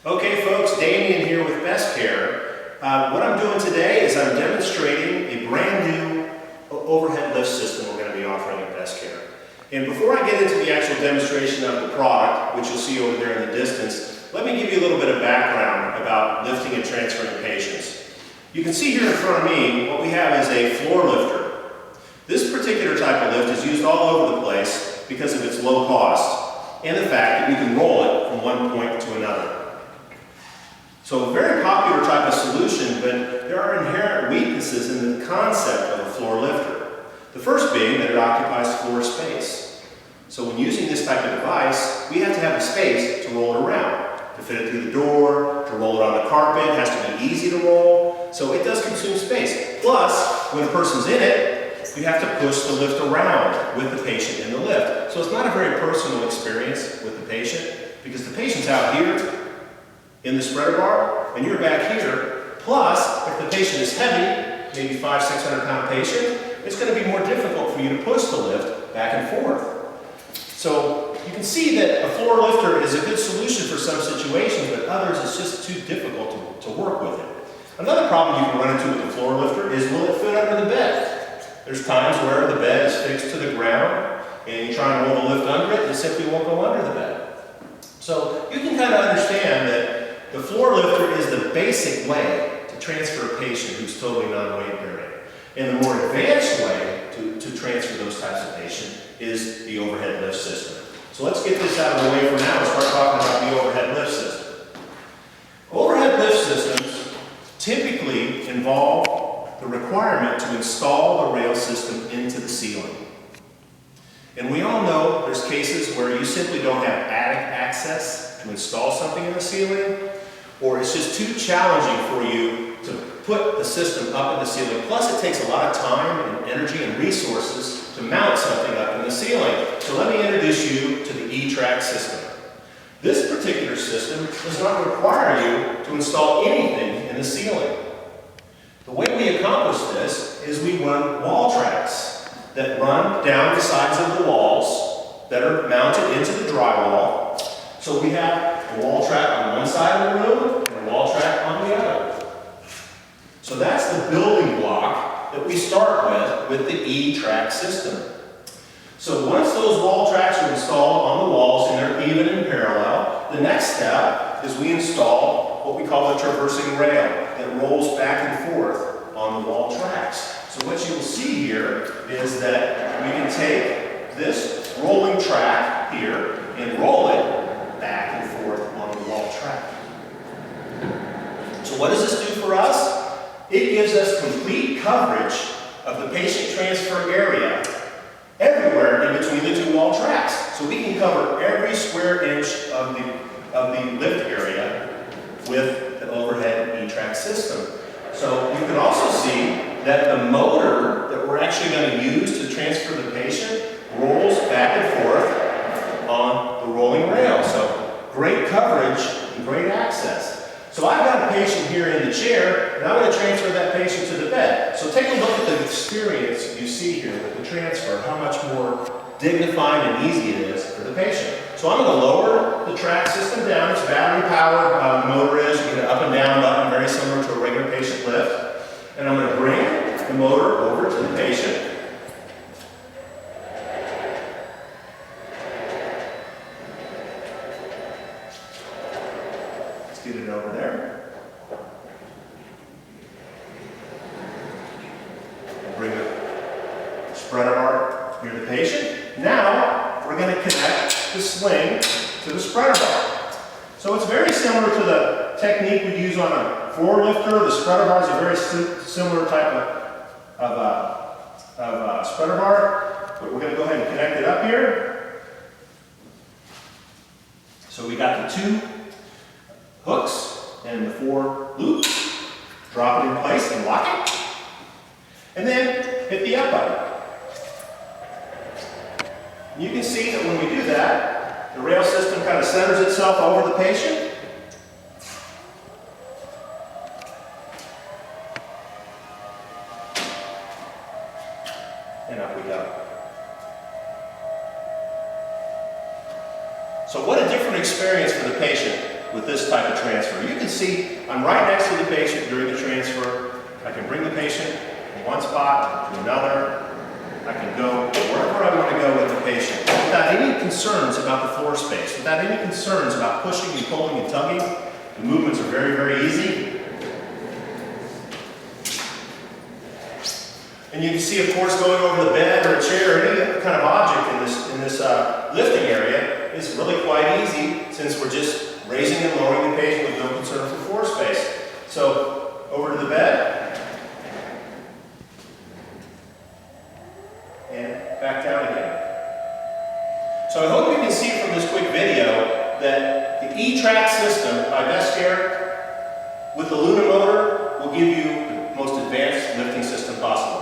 Okay folks, Damien here with Best Care. What I'm doing today is I'm demonstrating a brand new overhead lift system we're going to be offering at Best Care. And before I get into the actual demonstration of the product, which you'll see over there in the distance, let me give you a little bit of background about lifting and transferring patients. You can see here in front of me, what we have is a floor lifter. This particular type of lift is used all over the place because of its low cost and the fact that you can roll it from one point to another. So a very popular type of solution, but there are inherent weaknesses in the concept of a floor lifter. The first being that it occupies floor space. So when using this type of device, we have to have the space to roll it around, to fit it through the door, to roll it on the carpet. It has to be easy to roll, so it does consume space. Plus, when a person's in it, you have to push the lift around with the patient in the lift. So it's not a very personal experience with the patient, because the patient's out here in the spreader bar, and you're back here. Plus, if the patient is heavy, maybe 500–600 pound patient, it's going to be more difficult for you to push the lift back and forth. So you can see that a floor lifter is a good solution for some situations, but others it's just too difficult to work with it. Another problem you can run into with the floor lifter is, will it fit under the bed? There's times where the bed is fixed to the ground, and you try and roll the lift under it, and it simply won't go under the bed. So you can kind of understand that the floor lifter is the basic way to transfer a patient who's totally non-weight bearing. And the more advanced way to transfer those types of patients is the overhead lift system. So let's get this out of the way for now and start talking about the overhead lift system. Overhead lift systems typically involve the requirement to install the rail system into the ceiling. And we all know there's cases where you simply don't have attic access to install something in the ceiling, or it's just too challenging for you to put the system up in the ceiling. Plus, it takes a lot of time and energy and resources to mount something up in the ceiling. So let me introduce you to the E-Track system. This particular system does not require you to install anything in the ceiling. The way we accomplish this is we run wall tracks that run down the sides of the walls that are mounted into the drywall. So we have a wall track on one side of the room and a wall track on the other. So that's the building block that we start with the E-Track system. So once those wall tracks are installed on the walls and they're even in parallel, the next step is we install what we call the traversing rail that rolls back and forth on the wall tracks. So what you will see here is that we can take this rolling track here and roll it back and forth on the wall track. So what does this do for us? It gives us complete coverage of the patient transfer area everywhere in between the two wall tracks. So we can cover every square inch of the lift area with the overhead E-Track system. So you can also see that the motor that we're actually going to use to transfer the patient rolls back and forth on the rolling rail. So great coverage and great access. So I've got a patient here in the chair, and I'm going to transfer that patient to the bed. So take a look at the experience you see here with the transfer, how much more dignified and easy it is for the patient. So I'm going to lower the track system down. It's battery powered motor is. You get an up and down button, very similar to a regular patient lift. And I'm going to bring the motor over to the patient. Let's get it over there. And bring the spreader bar near the patient. Now we're going to connect the sling to the spreader bar. So it's very similar to the technique we use on a floor lifter. The spreader bar is a very similar type of spreader bar, but we're going to go ahead and connect it up here. So we got the two hooks and the 4 loops. Drop it in place and lock it. And then hit the up button. And you can see that when we do that, the rail system kind of centers itself over the patient. And up we go. So what a different experience for the patient. with this type of transfer. You can see I'm right next to the patient during the transfer. I can bring the patient from one spot to another. I can go wherever I want to go with the patient without any concerns about the floor space, without any concerns about pushing and pulling and tugging. The movements are very, very easy. And you can see, of course, going over the bed or a chair or any kind of object in this lifting area is really quite easy since we're just raising and lowering the patient with no concern for floor space. So, over to the bed. And back down again. So I hope you can see from this quick video that the E-Track system by BestCare with the Luna motor will give you the most advanced lifting system possible.